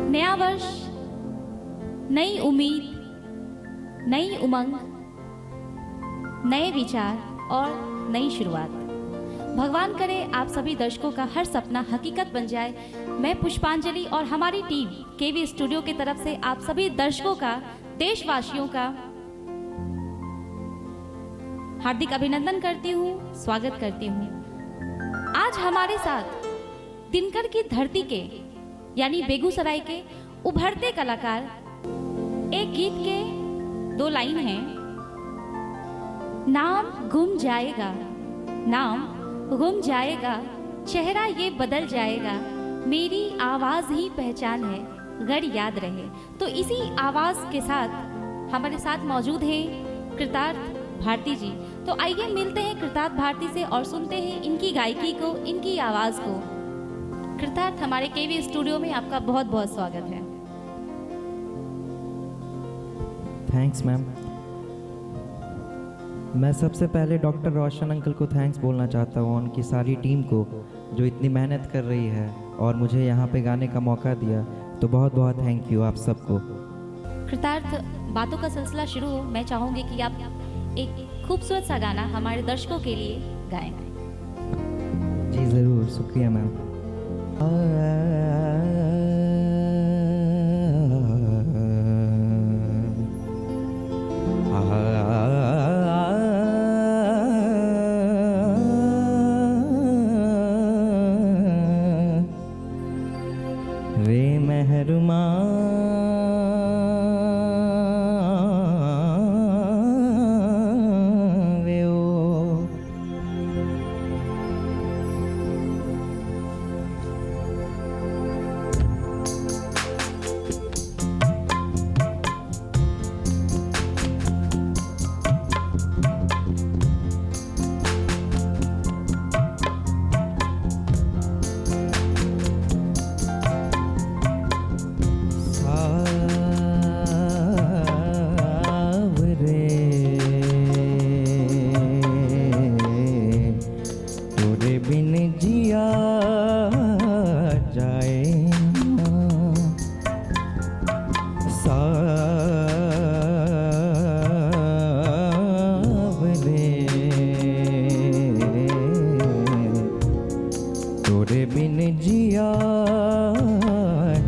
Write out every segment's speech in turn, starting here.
नया वर्ष, नई उम्मीद, नई उमंग, नए विचार और नई शुरुआत। भगवान करे आप सभी दर्शकों का हर सपना हकीकत बन जाए। मैं पुष्पांजलि और हमारी टीम केवी स्टूडियो की तरफ से आप सभी दर्शकों का, देशवासियों का हार्दिक अभिनंदन करती हूँ, स्वागत करती हूँ। आज हमारे साथ दिनकर की धरती के यानी बेगूसराय के उभरते कलाकार, एक गीत के 2 लाइन हैं। नाम गुम जाएगा, नाम गुम जाएगा, चेहरा ये बदल जाएगा, मेरी आवाज ही पहचान है, गढ़ याद रहे। तो इसी आवाज के साथ हमारे साथ मौजूद हैं कृतार्थ भारती जी। तो आइए मिलते हैं कृतार्थ भारती से और सुनते हैं इनकी गायकी को, इनकी आवाज को। कृतार्थ, हमारे केवी स्टूडियो में आपका बहुत बहुत स्वागत है। Thanks ma'am. मैं सबसे पहले डॉक्टर रोशन अंकल को थैंक्स बोलना चाहता हूँ, उनकी सारी टीम को जो इतनी मेहनत कर रही है और मुझे यहाँ पे गाने का मौका दिया। तो बहुत बहुत थैंक यू आप सबको। कृतार्थ, बातों का सिलसिला शुरू हो, मैं चाहूँगी कि आप एक खूबसूरत सा गाना हमारे दर्शकों के लिए गाएं। जी ज़रूर, शुक्रिया मैम। वे मेहरमा तोरे बिन जिया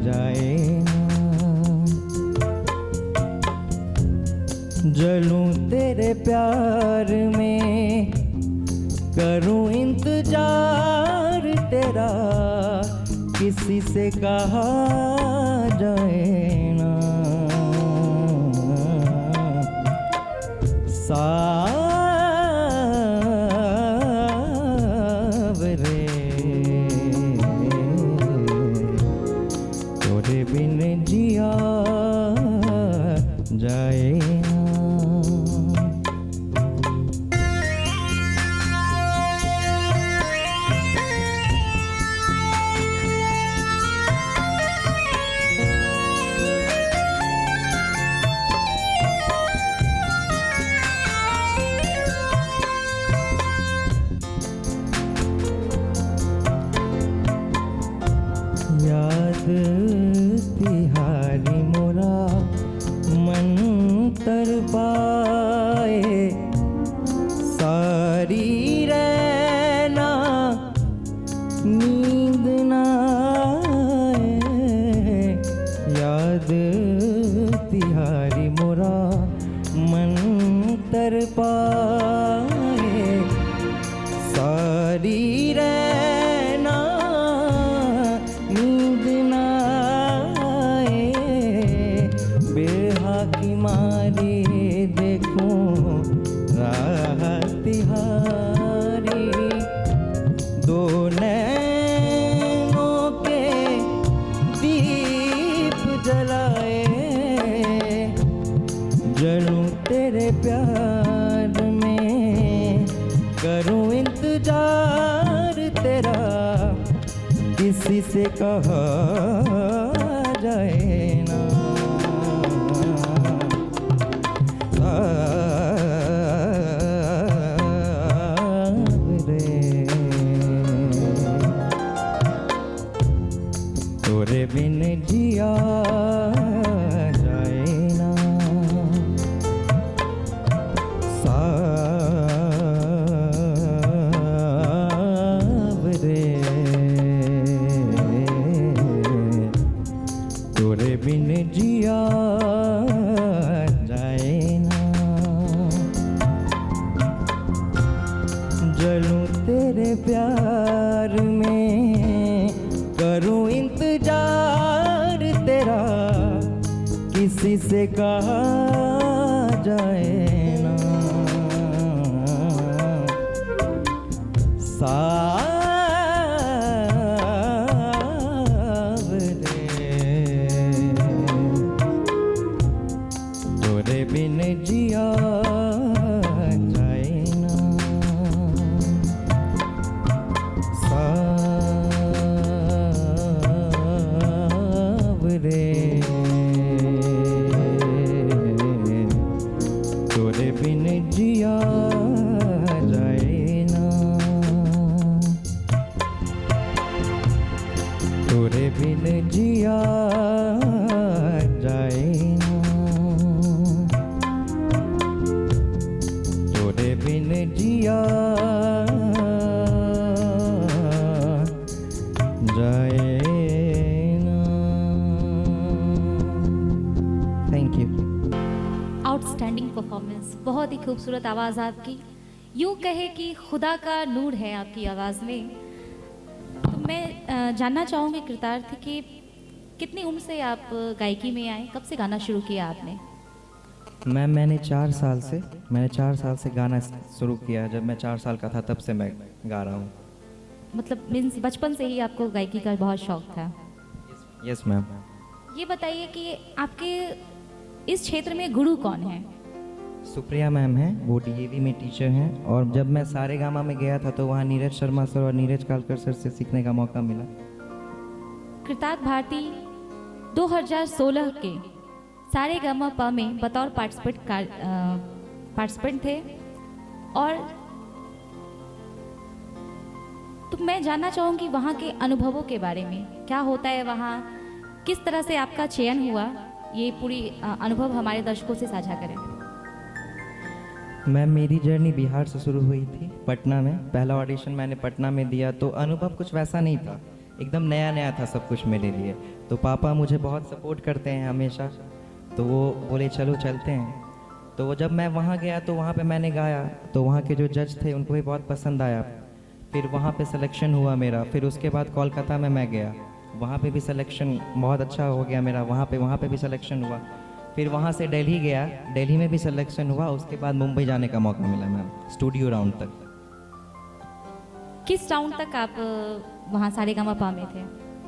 जाए जलूं तेरे प्यार में, करूं इंतजार तेरा, किसी से कहा जाए ना। सावरे तोरे बिन जिया जाए ना। याद तिहारी मोरा मन तर पाए, सारी रहना नींद ना आए। याद तिहारी मोरा मन तर पाए, सारी रहना नींद ना आए। बिरहा की मारी देखूं राह तिहारी, दो नैनों के दीप जलाए, जलूं तेरे प्यार में, करूं इंतजार तेरा, किसी से कहा जाए ना। तोरे बिन जिया जाए ना, सावरे तोरे बिन जिया जाए ना, जलूं तेरे प्यार में, करूं इंतजार तेरा, किसी से कहा जाए ना, सावरे तोरे बिन जिया जाए ना, सावरे तोरे बिन जिया जाए ना, तोरे बिन जिया जाए ना, तोरे बिन जिया जाए ना। Thank you. आउटस्टैंडिंग परफॉर्मेंस, बहुत ही खूबसूरत आवाज़ आपकी। यूँ कहे कि खुदा का नूर है आपकी आवाज़ में। तो मैं जानना चाहूँगी कृतार्थ कि कितनी उम्र से आप गायकी में आए, कब से गाना शुरू किया आपने? मैंने 4 साल से गाना शुरू किया। जब मैं 4 साल का था तब से मैं गा रहा हूँ। मतलब मीन्स बचपन से ही आपको गायकी का बहुत शौक था? Yes ma'am. ये बताइए कि आपके इस क्षेत्र में गुरु कौन है? सुप्रिया मैम हैं, वो डीएवी में टीचर हैं। और जब मैं सारेगामा में गया था तो वहाँ नीरज शर्मा सर और नीरज कालकर सर से सीखने का मौका मिला। कृतार्थ भारती 2016 के सारेगामा में बतौर पार्टिसिपेंट थे। और तो मैं जानना चाहूँगी वहाँ के अनुभवों के बारे में, क्या होता है वहाँ, किस तरह से आपका चयन हुआ, ये पूरी अनुभव हमारे दर्शकों से साझा करें। मैम मेरी जर्नी बिहार से शुरू हुई थी, पटना में। पहला ऑडिशन मैंने पटना में दिया तो अनुभव कुछ वैसा नहीं था, एकदम नया नया था सब कुछ मेरे लिए। तो पापा मुझे बहुत सपोर्ट करते हैं हमेशा, तो वो बोले चलो चलते हैं। तो वो जब मैं वहाँ गया तो वहाँ पे मैंने गाया तो वहाँ के जो जज थे उनको भी बहुत पसंद आया। फिर वहाँ पे सिलेक्शन हुआ मेरा। फिर उसके बाद कोलकाता में मैं गया, वहाँ पे भी सिलेक्शन बहुत अच्छा हो गया मेरा, वहाँ पे भी सिलेक्शन हुआ। फिर वहाँ से दिल्ली गया, दिल्ली में भी सिलेक्शन हुआ। उसके बाद मुंबई जाने का मौका मिला मैम, स्टूडियो राउंड तक। किस राउंड तक आप वहाँ सारेगामा में थे?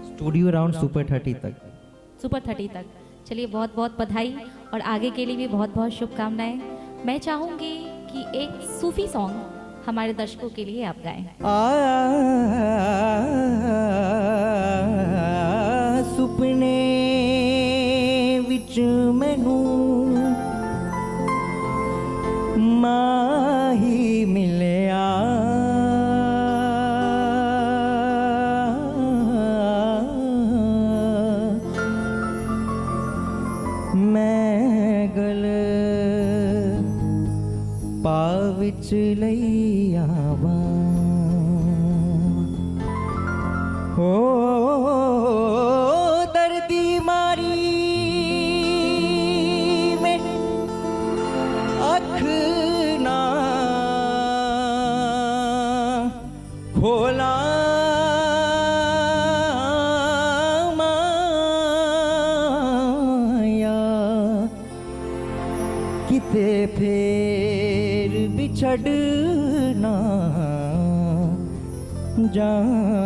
स्टूडियो राउंड सुपर 30 तक। सुपर 30 तक। चलिए बहुत बहुत बधाई और आगे के लिए भी बहुत बहुत शुभकामनाएं। मैं चाहूँगी कि एक सूफी सॉन्ग हमारे दर्शकों के लिए आप गाएं। सुपने विच मैनू माही मिलिया, मैं गल पा विच लई आवा, हो दर्दी मारी में अख ना खोला, माया किते फेर बिछड़ना जावा।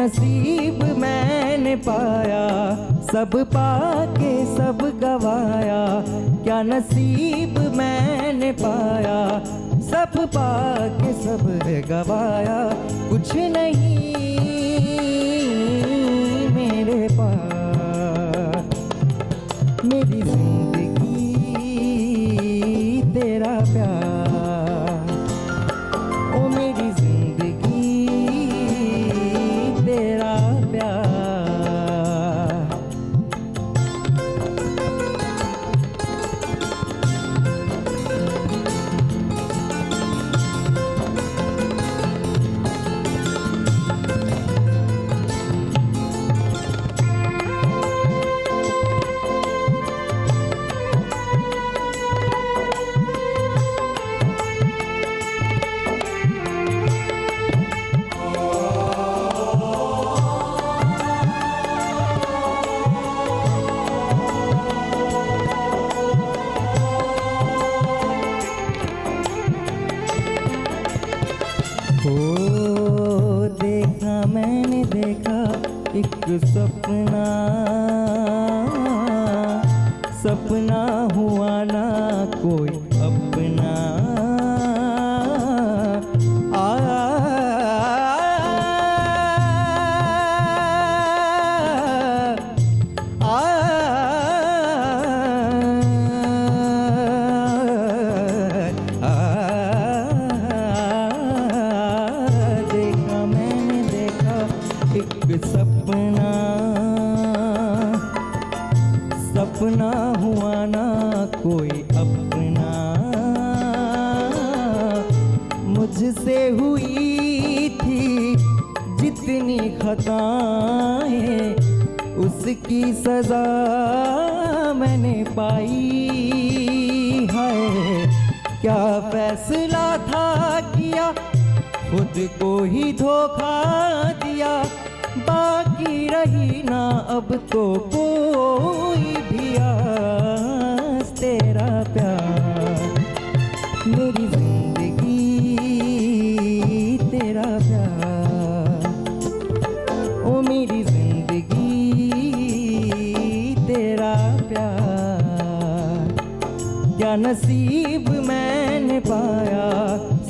नसीब मैंने पाया, सब पाके सब गवाया। क्या नसीब मैंने पाया, सब पाके सब गवाया। कुछ नहीं मेरे पास, मेरी जिंदगी तेरा प्यार। ओ मेरी जिंदगी तेरा प्यार। ओ देखा मैंने देखा एक सपना, सपना हुआ ना कोई अपना। देखा मैंने देखा एक सपना, सपना हुआ ना कोई अपना। मुझसे हुई थी जितनी खताएं, उसकी सजा मैंने पाई है। क्या फैसला था किया, खुद को ही धोखा दिया। बाकी रही ना अब तो कोई भी आस, तेरा प्यार। मेरी जिंदगी तेरा प्यार। ओ मेरी जिंदगी तेरा प्यार। क्या नसीब मैंने पाया,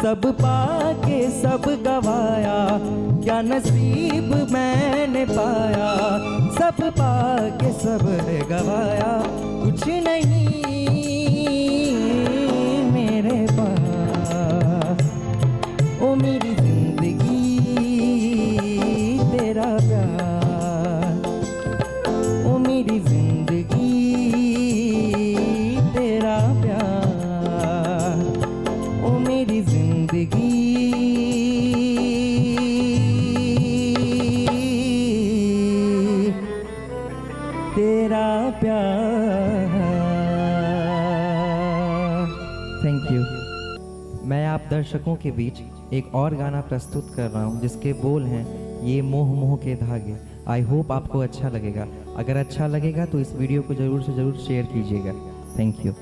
सब पाके सब गवाया। क्या नसीब मैंने पाया, सब पाके सब गवाया। कुछ नहीं मेरे पास, ओ मेरी जिंदगी तेरा प्यार। ओ मेरी जिंदगी तेरा प्यार। ओ मेरी जिंदगी तेरा प्यार। Thank you. मैं आप दर्शकों के बीच एक और गाना प्रस्तुत कर रहा हूँ जिसके बोल हैं ये मोह मोह के धागे। आई होप आपको अच्छा लगेगा। अगर अच्छा लगेगा तो इस वीडियो को ज़रूर से ज़रूर शेयर कीजिएगा। Thank you.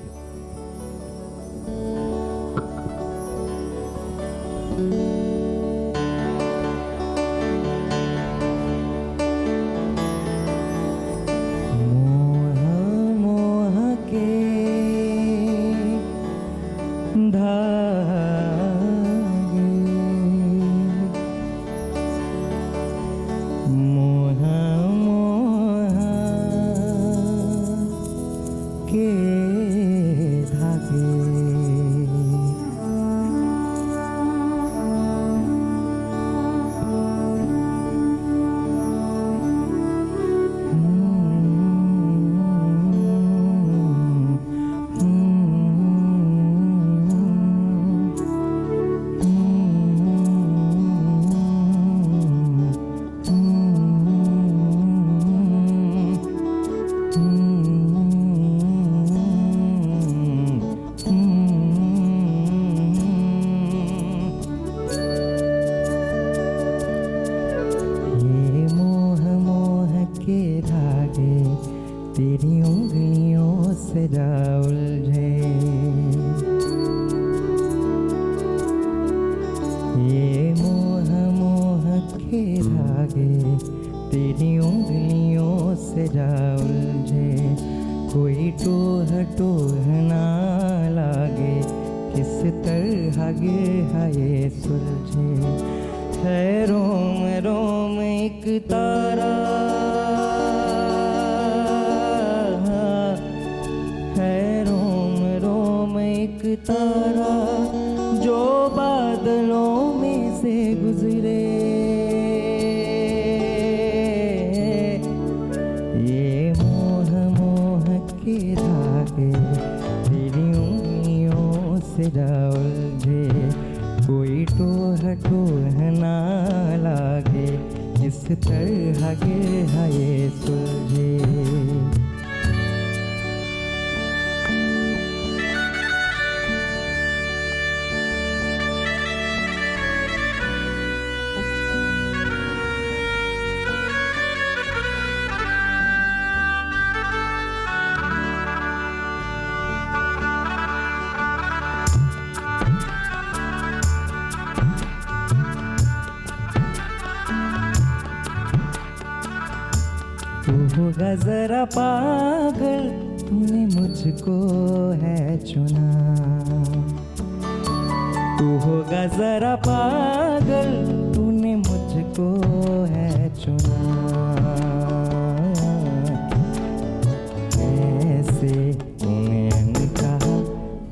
तेरी उंगलियों से जा उलझे, ये मोह मोह के धागे टोह टोह ना लागे, किस तरह गिर है ये सुलझे। है रोम रोम एक तारा, है रोम रोम एक तारा, जो बादलों में से गुजरे। ये मोह मोह के धागे तेरी उंगलियों से जा उलझे। कोई टोह टोह ना लागे, किस तरह गिर है ये सुलझे। तू होगा जरा पागल, तूने मुझको है चुना। तू होगा जरा पागल, तूने मुझको है चुना। ऐसे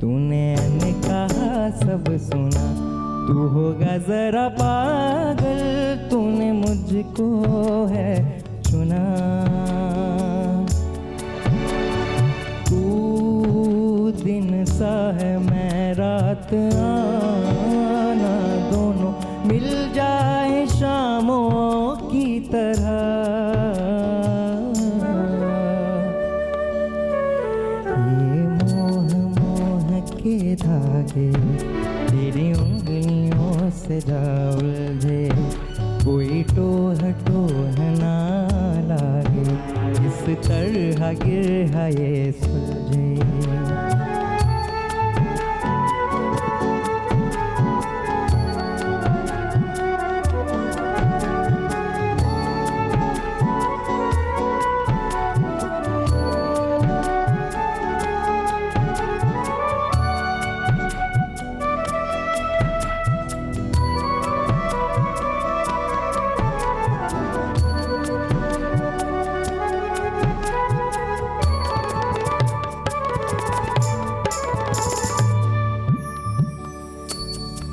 तूने कहा सब सुना। तू होगा जरा पागल, तूने मुझको है चुना। तू दिन सा है मैं रात आना, दोनों मिल जाए शामों की तरह। ये मोह मोह के धागे तेरी उंगलियों से जा उलझे। कोई टोह टोह ना लागे, इस तरह गिर है ये सुलझे।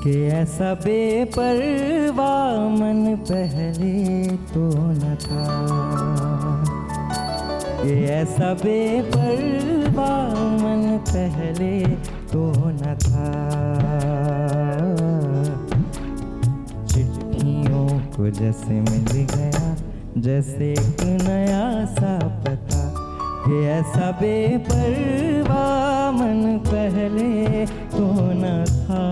कि ऐसा बेपरवाह मन पहले तो न था। कि ऐसा बेपरवाह मन पहले तो न था। चिट्ठियों को जैसे मिल गया जैसे एक नया सा पता। कि ऐसा बेपरवाह मन पहले तो न था।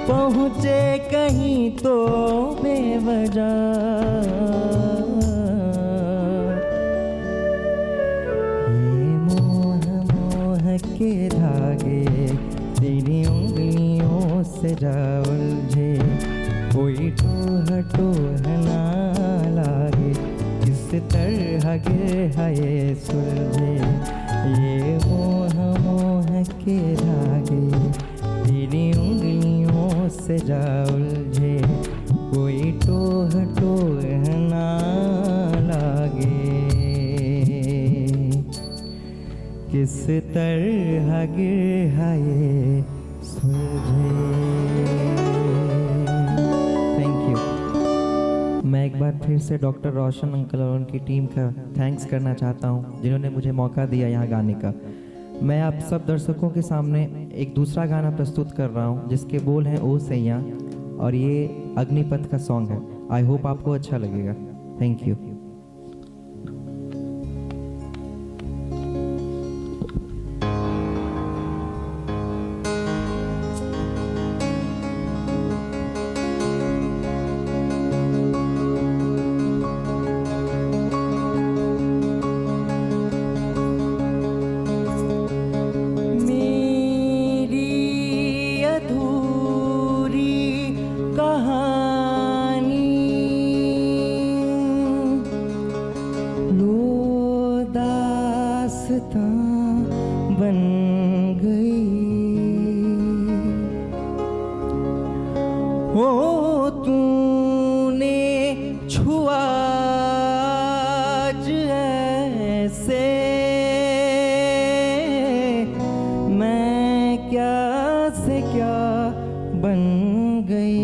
पहुँचे कहीं तो बेवजह। ये मोह मोह के धागे तेरी उंगलियों से जा उलझे। कोई टोह टोह ना लागे, किस तरह गिर है ये सुलझे। ये मोह मोह के धागे तेरी उंगलियों से जा उलझे। कोई टोह टोह ना लागे, किस तरह गिर है ये सुलझे। Thank you. मैं एक बार फिर से डॉक्टर रोशन अंकल और उनकी टीम का थैंक्स करना चाहता हूँ, जिन्होंने मुझे मौका दिया यहाँ गाने का। मैं आप सब दर्शकों के सामने एक दूसरा गाना प्रस्तुत कर रहा हूँ, जिसके बोल हैं ओ सैया, और ये अग्निपथ का सॉन्ग है। आई होप आपको अच्छा लगेगा। Thank you. ओ तूने छुआ आज ऐसे, मैं क्या से क्या बन गई।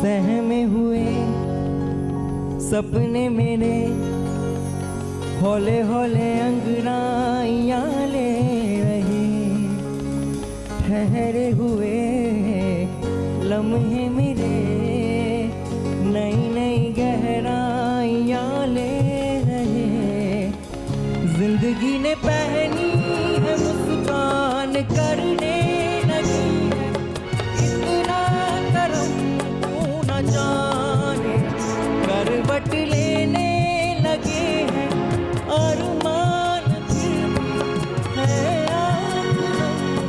सहमे हुए सपने मेरे हौले हौले अंगड़ाइयाँ ले रहे, ठहरे हुए लम्हे मेरे नई नई गहराइयाँ ले रहे, जिंदगी ने पहनी है मुस्कान करने लगी है, इतना करम क्यों न जाने, करवट लेने लगे हैं अरमान फिर भी है आँख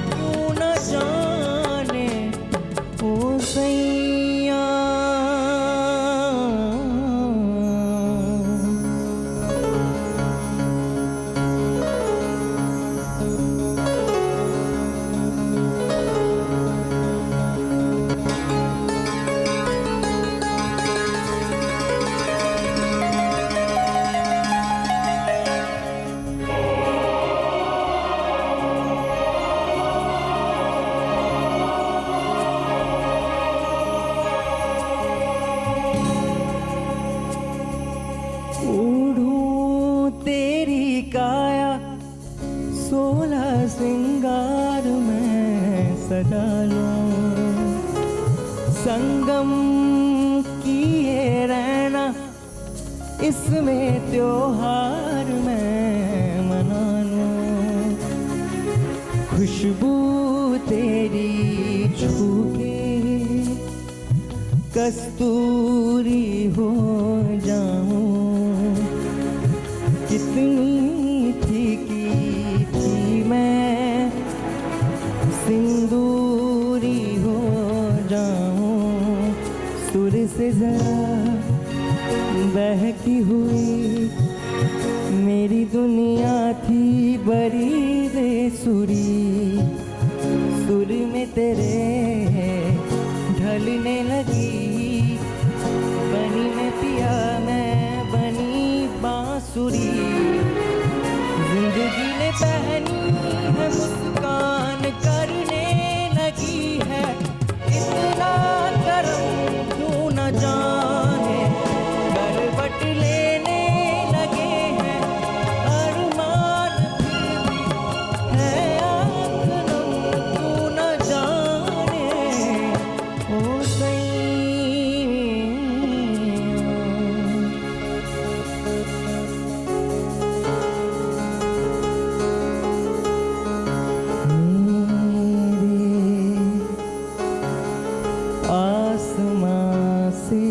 क्यों न जाने, ओ सैया। ओढ़ूं तेरी काया, 16 सिंगार में सजा लूं, संगम किए रहना इसमें त्योहार में मना लूं, खुशबू तेरी छू के कस्तूरी हो जाऊं, कितनी थी मैं सिंदूरी हो जाऊं, सुर से जरा बहकी हुई मेरी दुनिया थी बड़ी बेसुरी, सुर में तेरे ढलने लगी, बनी मैं पिया मैं बनी बांसुरी, जिंदगी ने पहनी है मुस्कान करने लगी है, इतना करम क्यों न जाने, करवट लेने लगे हैं अरमान फिर भी है आँख नम क्यों न जाने, ओ सैया। आसमां से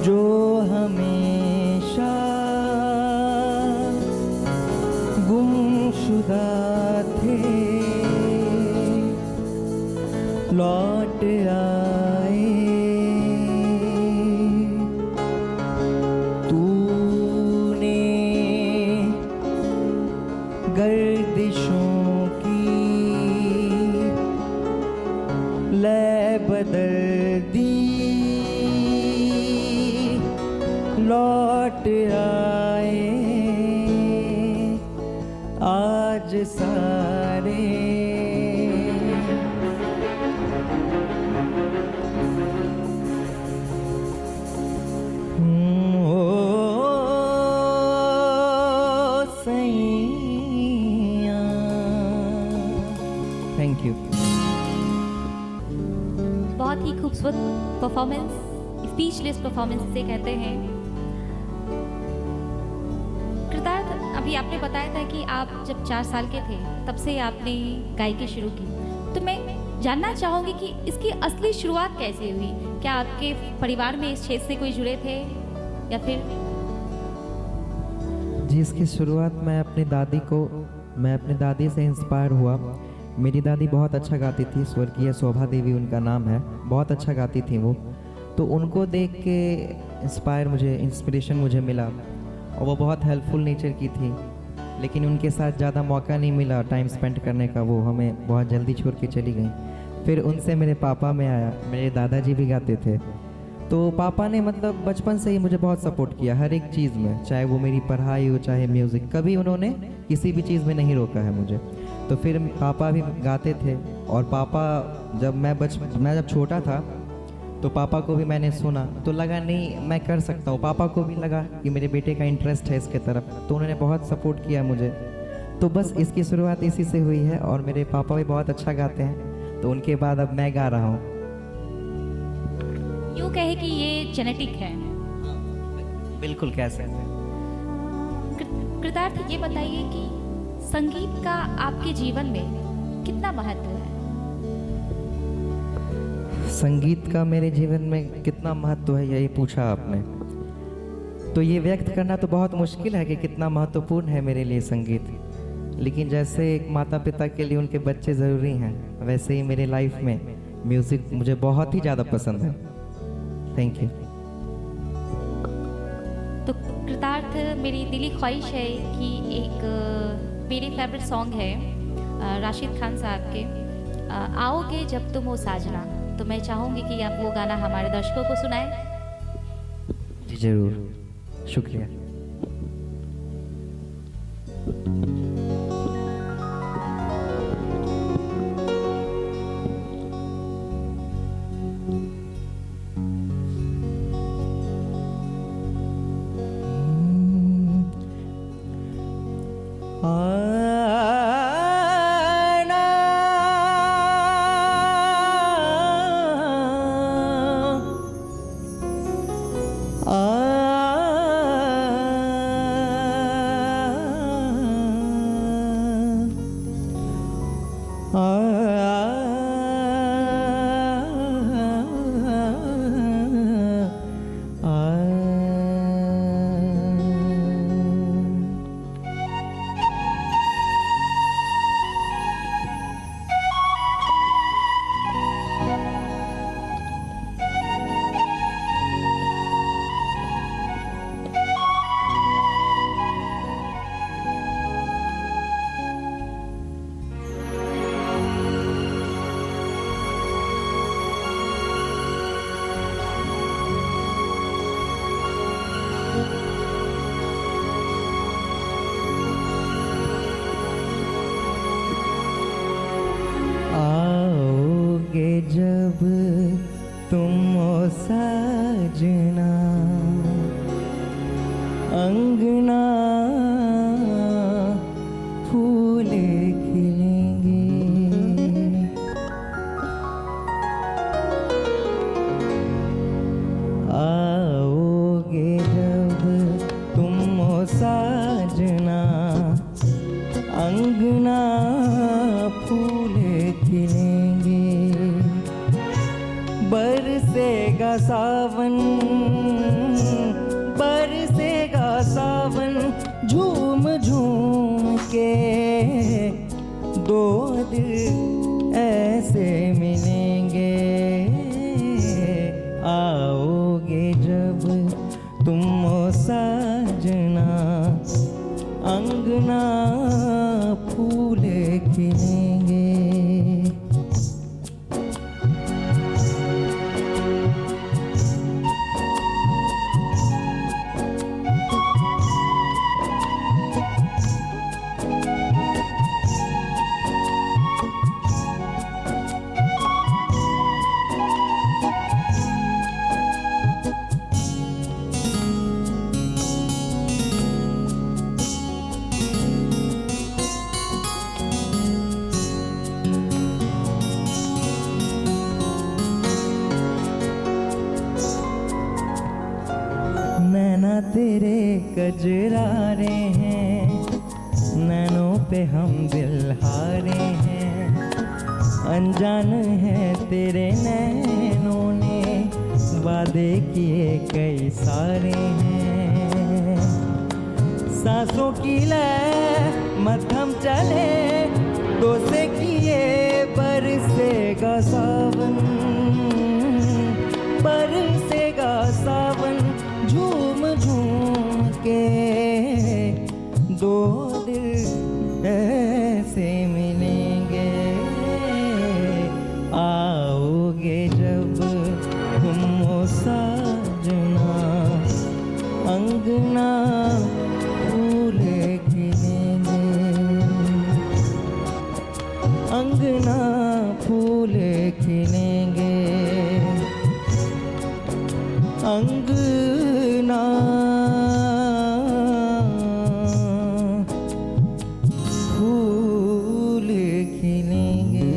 जो हमेशा गुमशुदा थे लौट आए, तूने गर्दिशों की लय बदल दी, लौट आए आज सारे, सैया। Thank you. बहुत ही खूबसूरत परफॉर्मेंस, स्पीचलेस परफॉर्मेंस इसे कहते हैं। कृतार्थ, अभी आपने बताया था कि आप जब 4 साल के थे तब से आपने गायकी शुरू की, तो मैं जानना चाहूँगी कि इसकी असली शुरुआत कैसे हुई? क्या आपके परिवार में इस क्षेत्र से कोई जुड़े थे या फिर? जी, इसकी शुरुआत मैं अपनी दादी से इंस्पायर हुआ। मेरी दादी बहुत अच्छा गाती थी, स्वर्गीय शोभा देवी उनका नाम है, बहुत अच्छा गाती थी वो, तो उनको देख के इंस्पिरेशन मुझे मिला, और वो बहुत हेल्पफुल नेचर की थी, लेकिन उनके साथ ज़्यादा मौका नहीं मिला टाइम स्पेंड करने का, वो हमें बहुत जल्दी छोड़ के चली गई। फिर उनसे मेरे पापा में आया, मेरे दादाजी भी गाते थे, तो पापा ने मतलब बचपन से ही मुझे बहुत सपोर्ट किया हर एक चीज़ में, चाहे वो मेरी पढ़ाई हो चाहे म्यूज़िक, कभी उन्होंने किसी भी चीज़ में नहीं रोका है मुझे। तो फिर पापा भी गाते थे, और पापा जब मैं जब छोटा था तो पापा को भी मैंने सुना तो लगा नहीं मैं कर सकता हूँ, पापा को भी लगा कि मेरे बेटे का इंटरेस्ट है इसके तरफ, तो उन्होंने बहुत सपोर्ट किया मुझे। तो बस इसकी शुरुआत इसी से हुई है, और मेरे पापा भी बहुत अच्छा गाते हैं, तो उनके बाद अब मैं गा रहा हूँ। यूँ कहे कि ये जेनेटिक है। बिल्कुल कह सकते हैं। कृतार्थ ये बताइए कि संगीत का आपके जीवन में कितना महत्व है? संगीत का मेरे जीवन में कितना महत्व है, यही पूछा आपने। तो ये व्यक्त करना तो बहुत मुश्किल है कि कितना महत्वपूर्ण है मेरे लिए संगीत। लेकिन जैसे एक माता पिता के लिए उनके बच्चे ज़रूरी हैं, वैसे ही मेरे लाइफ में म्यूज़िक मुझे बहुत ही ज़्यादा पसंद है। Thank you. तो कृतार्थ, मेरी दिली ख्वाहिश है कि एक मेरे फेवरेट सॉन्ग है राशिद खान साहब के, आओगे जब तुम हो साजना। तो मैं चाहूँगी कि आप वो गाना हमारे दर्शकों को सुनाएं। जी ज़रूर, शुक्रिया। जब तुम ओ साजना, अंगना फूल खिलेंगे, आओगे जब तुम ओ साजना, अंगना फूल खिलेंगे, बरसेगा सावन, बरसेगा सावन, झूम झूम के दो दिल ऐसे मिलेंगे, आओगे जब तुम ओ साजना, अंगना फूल खिलेंगे। नैना तेरे कजरारे हैं, नैनों पे हम दिल हारे हैं, अनजान है तेरे नैनों ने, वादे किए कई सारे हैं, सांसों की लय मध्यम चले, दो से किए बरसेगा सावन, बरसेगा सावन, झूम झूम के दो दिल ऐसे मिलेंगे, आओगे जब तुम ओ साजना, अंगना फूल खिलेंगे, अंगना फूल खिलेंगे, अंगना फूल खिलेंगे।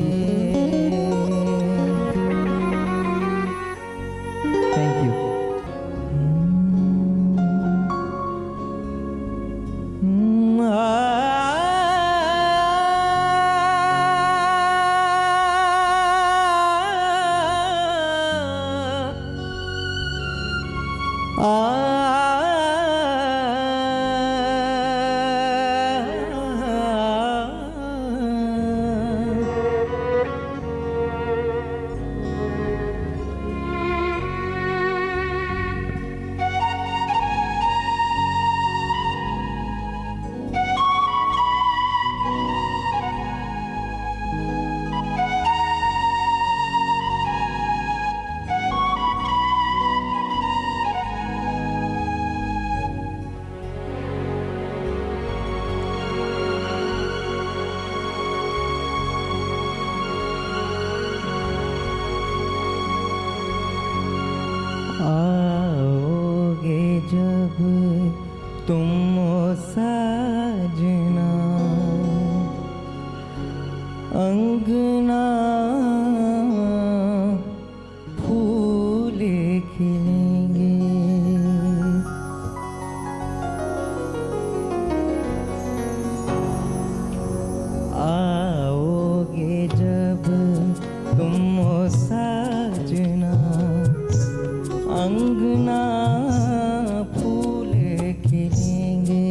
Thank you. जब तुम ओ साजना, अंगना फूल खिलेंगे। आओगे जब तुम ओ साजना, अंगना फूल खिलेंगे।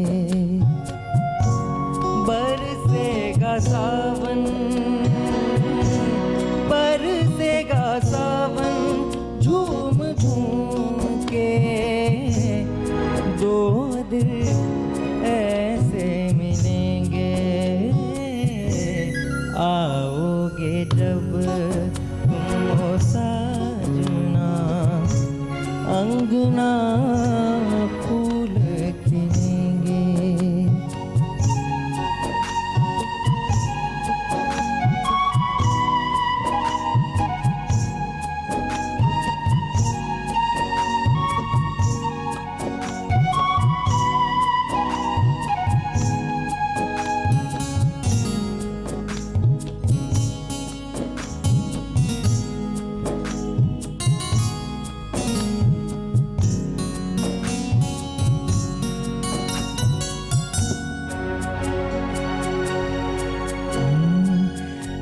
बरसेगा सावन, बरसेगा सावन, झूम झूम के दो दिल ऐसे मिलेंगे। आओगे जब तुम हो साजना, अंगना फूल खिलेंगे।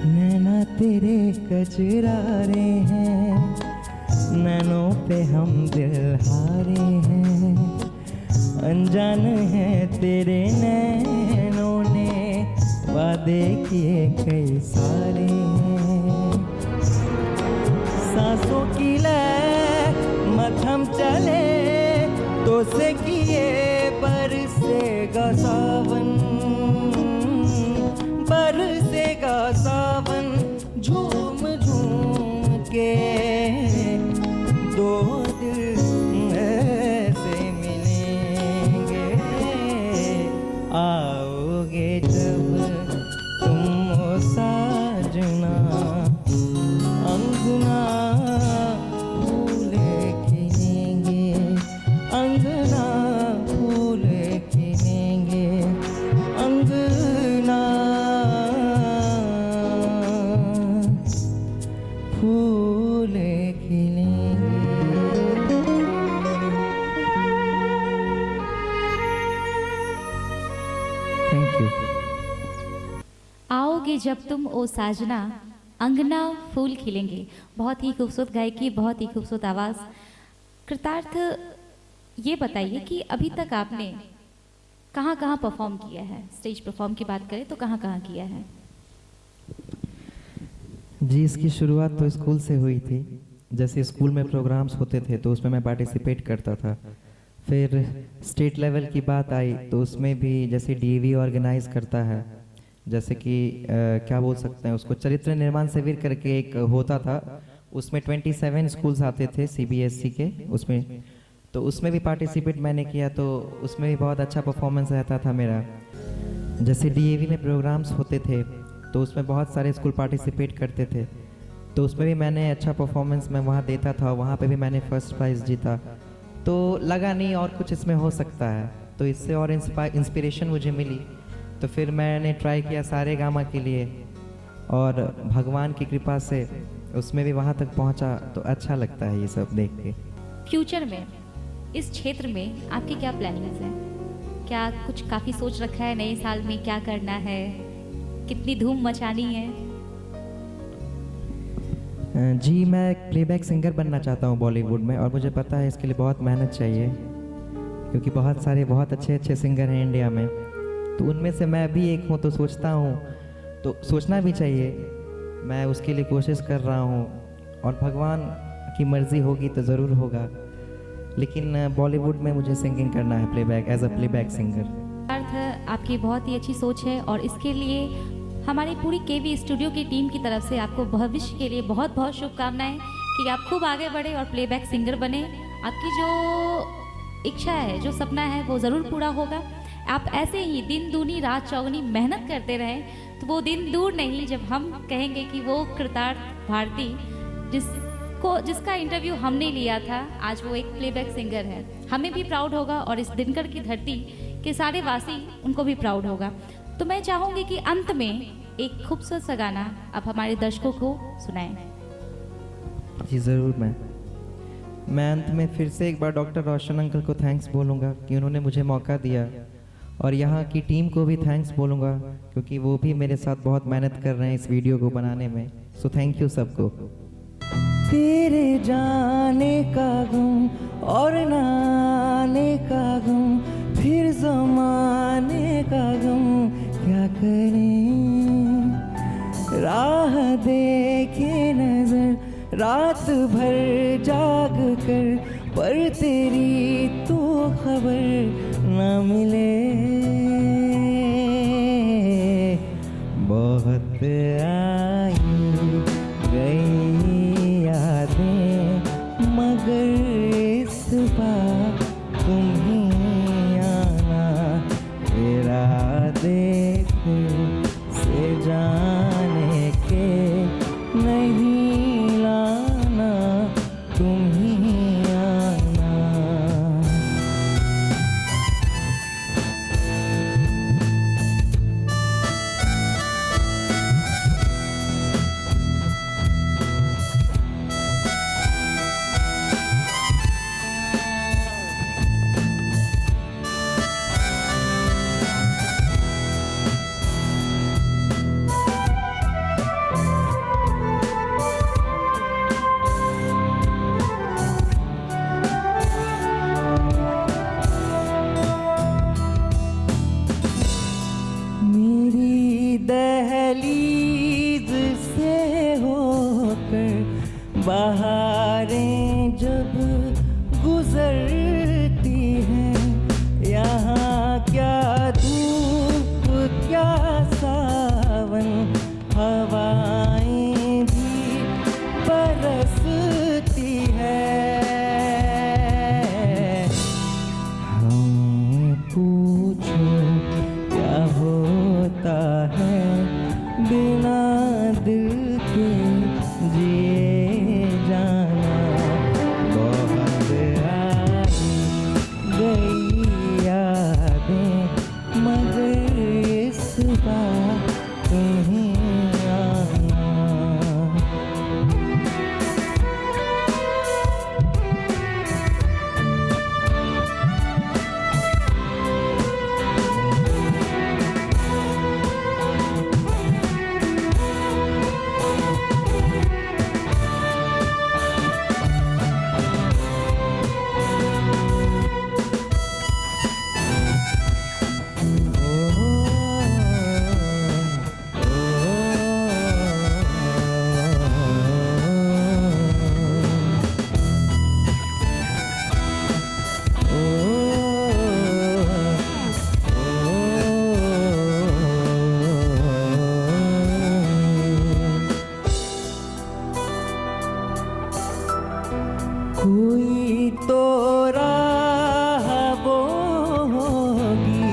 नैना तेरे कजरारे हैं, नैनों पे हम दिल हारे हैं। अनजान है तेरे नैनों ने, वादे किए कई सारे हैं। सांसों की लय मथम चले तो से किए बरसेगा सावन, बरसेगा सावन, झूम झूम के दो दिल ऐसे मिलेंगे। आओगे जब तुम ओ साजना, अंगना फूल खिलेंगे, अंगना फूल खिलेंगे, अंगना फूल खिलेंगे। Thank you. आओगे जब तुम ओ साजना, अंगना फूल खिलेंगे। बहुत ही खूबसूरत गायकी, बहुत ही खूबसूरत आवाज़। कृतार्थ, ये बताइए कि अभी तक आपने कहाँ कहाँ परफॉर्म किया है? स्टेज परफॉर्म की बात करें तो कहाँ कहाँ किया है? जी, इसकी शुरुआत तो स्कूल से हुई थी। जैसे स्कूल में प्रोग्राम्स होते थे तो उसमें मैं पार्टिसिपेट करता था। फिर स्टेट लेवल की बात आई तो उसमें भी जैसे डीवी ऑर्गेनाइज करता है, जैसे कि क्या बोल सकते हैं उसको, चरित्र निर्माण शिविर करके एक होता था। उसमें 27 स्कूल्स आते थे सीबीएसई के, उसमें तो उसमें भी पार्टिसिपेट मैंने किया, तो उसमें भी बहुत अच्छा परफॉर्मेंस रहता था मेरा। जैसे डीएवी में प्रोग्राम्स होते थे तो उसमें बहुत सारे स्कूल पार्टिसिपेट करते थे, तो उसमें भी मैंने अच्छा परफॉर्मेंस मैं वहाँ देता था। वहाँ पे भी मैंने फर्स्ट प्राइज़ जीता। तो लगा नहीं और कुछ इसमें हो सकता है, तो इससे और इंस्पिरेशन मुझे मिली। तो फिर मैंने ट्राई किया सारे गामा के लिए, और भगवान की कृपा से उसमें भी वहाँ तक पहुँचा। तो अच्छा लगता है ये सब देख के। फ्यूचर में इस क्षेत्र में आपकी क्या प्लानिंग्स हैं? क्या कुछ काफ़ी सोच रखा है नए साल में क्या करना है, कितनी धूम मचानी है? जी, मैं एक प्लेबैक सिंगर बनना चाहता हूँ बॉलीवुड में, और मुझे पता है इसके लिए बहुत मेहनत चाहिए, क्योंकि बहुत सारे बहुत अच्छे अच्छे सिंगर हैं इंडिया में। तो उनमें से मैं भी एक हूँ, तो सोचता हूँ, तो सोचना भी चाहिए। मैं उसके लिए कोशिश कर रहा हूँ, और भगवान की मर्ज़ी होगी तो ज़रूर होगा। लेकिन बॉलीवुड में मुझे सिंगिंग करना है, playback, as a playback singer. अर्थ आपकी बहुत ही अच्छी सोच है, और इसके लिए हमारी पूरी केवी स्टूडियो की टीम की तरफ से आपको भविष्य के लिए बहुत बहुत शुभकामनाएं कि आप खूब आगे बढ़े और प्लेबैक सिंगर बने। आपकी जो इच्छा है, जो सपना है, वो ज़रूर पूरा होगा। आप ऐसे ही दिन दूनी रात चौगुनी मेहनत करते रहें, तो वो दिन दूर नहीं जब हम कहेंगे कि वो कृतार्थ भारती जिस जिसका इंटरव्यू हमने लिया था, आज वो एक प्लेबैक सिंगर है। हमें भी प्राउड होगा और इस दिनकर की धरती के सारे वासी उनको भी प्राउड होगा। तो मैं चाहूँगी कि अंत में एक खूबसूरत सा गाना आप हमारे दर्शकों को सुनाएं। जी ज़रूर। मैं अंत में फिर से एक बार डॉक्टर रोशन अंकल को थैंक्स बोलूँगा कि उन्होंने मुझे मौका दिया, और यहाँ की टीम को भी थैंक्स बोलूँगा क्योंकि वो भी मेरे साथ बहुत मेहनत कर रहे हैं इस वीडियो को बनाने में। सो थैंक यू सबको। तेरे जाने का गम और ना आने का गम, फिर ज़माने का गम क्या करें। राह देखे नजर रात भर जाग कर, पर तेरी तो खबर न मिले। बहुत आई गई यादें, मगर इस बार तुम ही आना। तेरा देख से जाने के नहीं लाना, तुम ही आना। दहलीज से होकर बहारें जब गुजरती हैं, यहाँ क्या धूप क्या सावन, हवाएं भी बरसती है। हम पूछो क्या होता है बिना दिल के जिए जाना। बहुत आई गई यादें, मगर इस बार तुम्हें आना। कोई तो राह वो होगी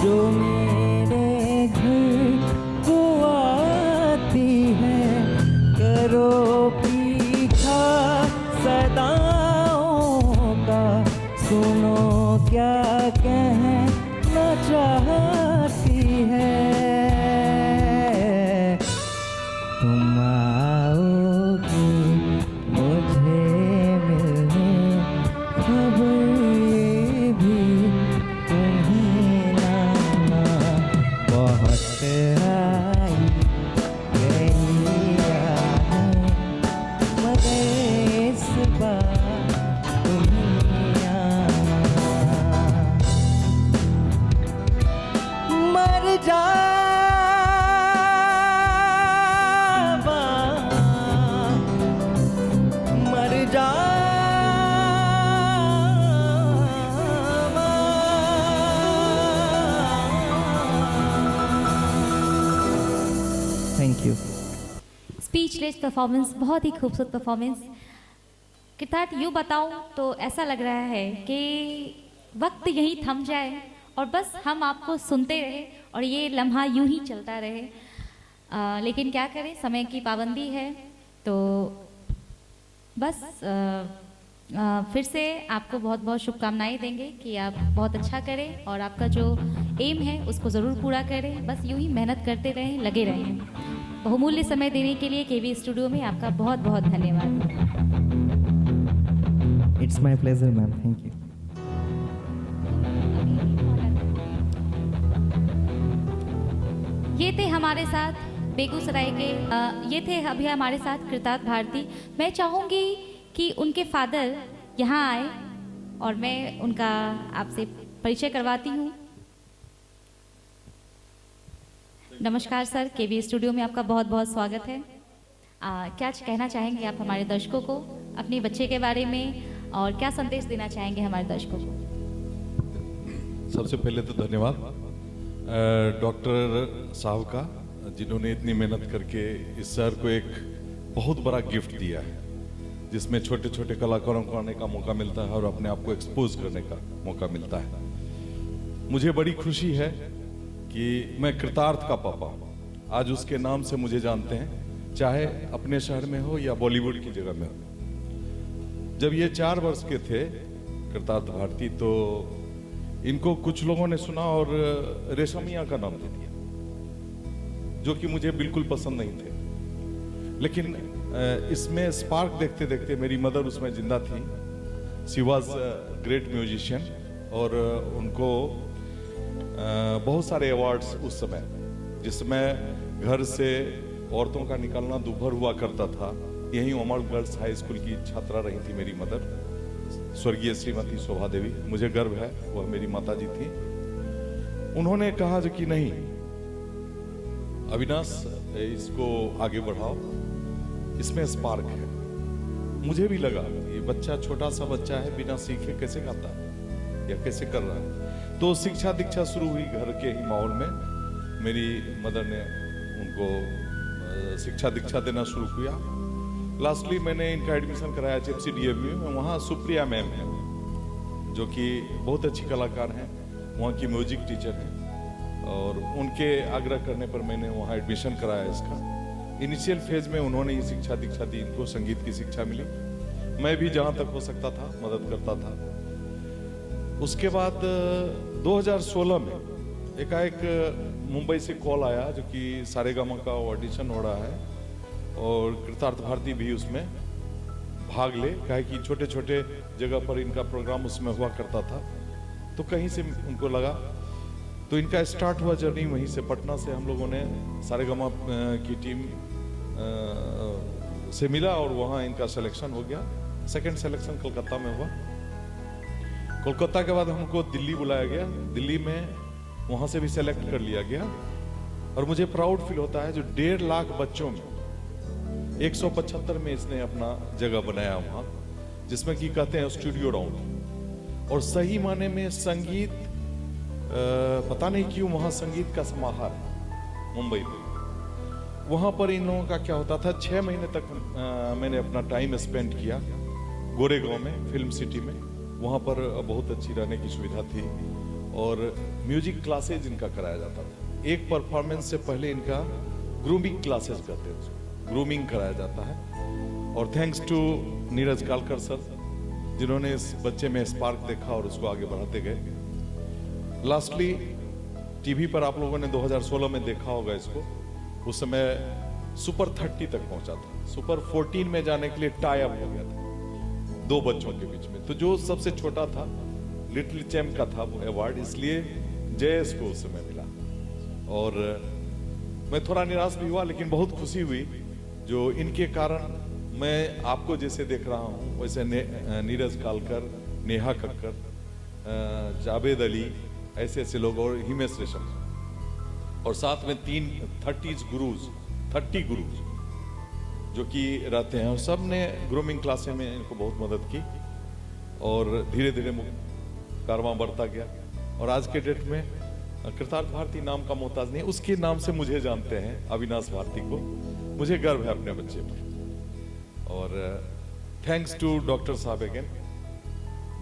जो मेरे घर को आती है। करो पीछा सदाओं का, सुनो क्या कहना चाहती है। तुम आओगी मुझे मिलने, खबर ये भी तुम्हें लाना। बहुत आई गई यादें, मगर इस बार तुम्हें आना। मर जा थैंक यू। स्पीचलेस परफॉर्मेंस, बहुत ही खूबसूरत परफॉर्मेंस। किताब यूँ बताऊँ तो ऐसा लग रहा है कि वक्त यहीं थम जाए और बस हम आपको सुनते रहे और ये लम्हा यूं ही चलता रहे। लेकिन क्या करें, समय की पाबंदी है। तो बस फिर से आपको बहुत बहुत शुभकामनाएं देंगे कि आप बहुत अच्छा करें और आपका जो एम है उसको ज़रूर पूरा करें। बस यूं ही मेहनत करते रहें, लगे रहें। बहुमूल्य समय देने के लिए केवी स्टूडियो में आपका बहुत बहुत धन्यवाद। It's my pleasure ma'am, thank you. ये थे हमारे साथ बेगूसराय के ये थे अभी हमारे साथ कृतार्थ भारती। मैं चाहूँगी कि उनके फादर यहाँ आए और मैं उनका आपसे परिचय करवाती हूँ। नमस्कार सर, केवी स्टूडियो में आपका बहुत बहुत स्वागत है। क्या कहना चाहेंगे आप हमारे दर्शकों को अपने बच्चे के बारे में और क्या संदेश देना चाहेंगे हमारे दर्शकों को? सबसे पहले तो धन्यवाद डॉक्टर साहब का, जिन्होंने इतनी मेहनत करके इस शहर को एक बहुत बड़ा गिफ्ट दिया है, जिसमें छोटे छोटे कलाकारों को आने का मौका मिलता है और अपने आप को एक्सपोज करने का मौका मिलता है। मुझे बड़ी खुशी है कि मैं कृतार्थ का पापा हूँ। आज उसके नाम से मुझे जानते हैं, चाहे अपने शहर में हो या बॉलीवुड की जगह में हो। जब ये 4 वर्ष के थे कृतार्थ भारती, तो इनको कुछ लोगों ने सुना और रेशमिया का नाम दे दिया, जो कि मुझे बिल्कुल पसंद नहीं थे। लेकिन इसमें स्पार्क देखते देखते मेरी मदर उसमें जिंदा थी। शी वॉज ग्रेट म्यूजिशियन और उनको बहुत सारे अवार्ड्स उस समय, जिसमें घर से औरतों का निकलना दोपहर हुआ करता था। यहीं अमर गर्ल्स हाई स्कूल की छात्रा रही थी मेरी मदर, स्वर्गीय श्रीमती शोभा देवी। मुझे गर्व है, वह मेरी माता जी थी। उन्होंने कहा जो कि नहीं अविनाश, इसको आगे बढ़ाओ, इसमें स्पार्क है। मुझे भी लगा ये बच्चा, छोटा सा बच्चा है, बिना सीखे कैसे गाता है या कैसे कर रहा है। तो शिक्षा दीक्षा शुरू हुई घर के ही माहौल में। मेरी मदर ने उनको शिक्षा दीक्षा देना शुरू किया। लास्टली मैंने इनका एडमिशन कराया HFCDMU में। वहाँ सुप्रिया मैम है, जो कि बहुत अच्छी कलाकार हैं, वहाँ की म्यूजिक टीचर हैं, और उनके आग्रह करने पर मैंने वहाँ एडमिशन कराया इसका। इनिशियल फेज में उन्होंने ही शिक्षा दीक्षा दी, इनको संगीत की शिक्षा मिली। मैं भी जहाँ तक हो सकता था मदद करता था। उसके बाद 2016 में एकाएक मुंबई से कॉल आया, जो कि सारेगामा का ऑडिशन हो रहा है और कृतार्थ भारती भी उसमें भाग ले, काहे कि छोटे छोटे जगह पर इनका प्रोग्राम उसमें हुआ करता था। तो कहीं से उनको लगा, तो इनका स्टार्ट हुआ जर्नी वहीं से, पटना से। हम लोगों ने सारेगामा की टीम से मिला और वहाँ इनका सिलेक्शन हो गया। सेकंड सिलेक्शन कोलकाता में हुआ। कोलकाता के बाद हमको दिल्ली बुलाया गया। दिल्ली में वहाँ से भी सेलेक्ट कर लिया गया। और मुझे प्राउड फील होता है, जो 1.5 लाख बच्चों में 175 में इसने अपना जगह बनाया वहाँ, जिसमें कि कहते हैं स्टूडियो राउंड। और सही माने में संगीत, पता नहीं क्यों वहाँ संगीत का समाहार है मुंबई में। वहाँ पर इन लोगों का क्या होता था, 6 महीने तक मैंने अपना टाइम स्पेंड किया गोरेगांव में, फिल्म सिटी में। वहाँ पर बहुत अच्छी रहने की सुविधा थी और म्यूजिक क्लासेज इनका कराया जाता था। एक परफॉर्मेंस से पहले इनका ग्रूमिंग क्लासेस करते हैं, ग्रूमिंग कराया जाता है। और thanks to Neeraj Kalkar sir, जिन्होंने इस बच्चे में स्पार्क देखा और उसको आगे बढ़ाते गए। लास्टली टीवी पर आप लोगों ने 2016 में देखा होगा इसको। उस समय सुपर 30 तक पहुंचा था। सुपर 14 में जाने के लिए टाई अप हो गया था 2 बच्चों के बीच में। तो जो सबसे छोटा था, लिटिल चैम्प का था वो अवार्ड, इसलिए जयेश को उस समय मिला। और मैं थोड़ा निराश भी हुआ, लेकिन बहुत खुशी हुई, जो इनके कारण मैं आपको जैसे देख रहा हूँ, वैसे नीरज कालकर, नेहा कक्कर, जावेद अली, ऐसे ऐसे लोग, और हिमेश रेशम, और साथ में 30 गुरुज जो कि रहते हैं। और सब ने ग्रूमिंग क्लासेस में इनको बहुत मदद की और धीरे धीरे कारवां बढ़ता गया। और आज के डेट में कृतार्थ भारती नाम का मोहताज नहीं, उसके नाम से मुझे जानते हैं, अविनाश भारती को। मुझे गर्व है अपने बच्चे पर। और थैंक्स टू डॉक्टर साहब अगेन,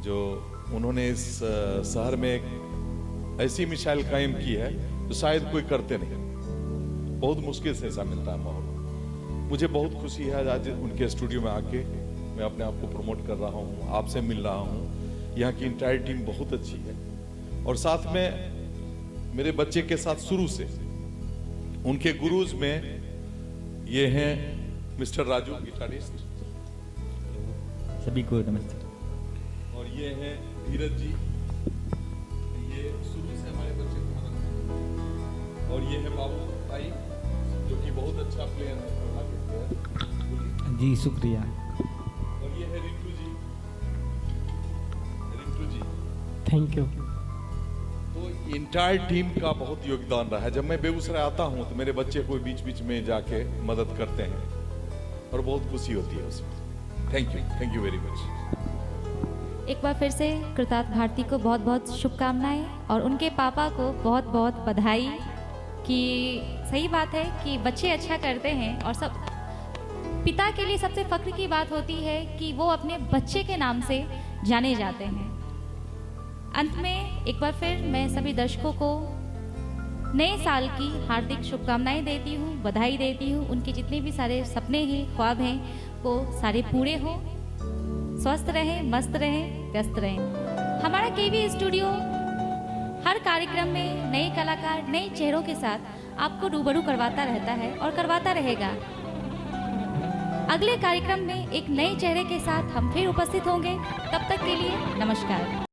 जो उन्होंने इस शहर में एक ऐसी मिसाइल कायम की है जो शायद कोई करते नहीं। बहुत मुश्किल से ऐसा मिलता है माहौल। मुझे बहुत खुशी है आज उनके स्टूडियो में आके मैं अपने आप को प्रमोट कर रहा हूँ, आपसे मिल रहा हूँ। यहाँ की इंटायर टीम बहुत अच्छी है और साथ में मेरे बच्चे के साथ शुरू से उनके गुरुज में ये हैं मिस्टर राजू गिटारिस्ट, सभी को नमस्ते। और ये हैं धीरज जी, ये शुरू से हमारे बच्चे को मदद करते हैं। और ये है बाबू भाई जो कि बहुत अच्छा प्लेयर है, जी शुक्रिया। और ये है रिंकू जी, रिंकू जी। Thank you. तो इंटायर टीम का बहुत योगदान रहा है। जब मैं बेगूसराय आता हूँ तो मेरे बच्चे को बीच बीच में जाके मदद करते हैं और बहुत खुशी होती है उसमें। Thank you very much. एक बार फिर से कृतार्थ भारती को बहुत बहुत शुभकामनाएं और उनके पापा को बहुत बहुत बधाई कि सही बात है कि बच्चे अच्छा करते हैं और सब पिता के लिए सबसे फख्र की बात होती है कि वो अपने बच्चे के नाम से जाने जाते हैं। अंत में एक बार फिर मैं सभी दर्शकों को नए साल की हार्दिक शुभकामनाएं देती हूँ, बधाई देती हूँ। उनके जितने भी सारे सपने हैं, ख्वाब हैं, वो सारे पूरे हों। स्वस्थ रहें, मस्त रहें, व्यस्त रहें। हमारा केवी स्टूडियो हर कार्यक्रम में नए कलाकार, नए चेहरों के साथ आपको रूबरू करवाता रहता है और करवाता रहेगा। अगले कार्यक्रम में एक नए चेहरे के साथ हम फिर उपस्थित होंगे। तब तक के लिए नमस्कार।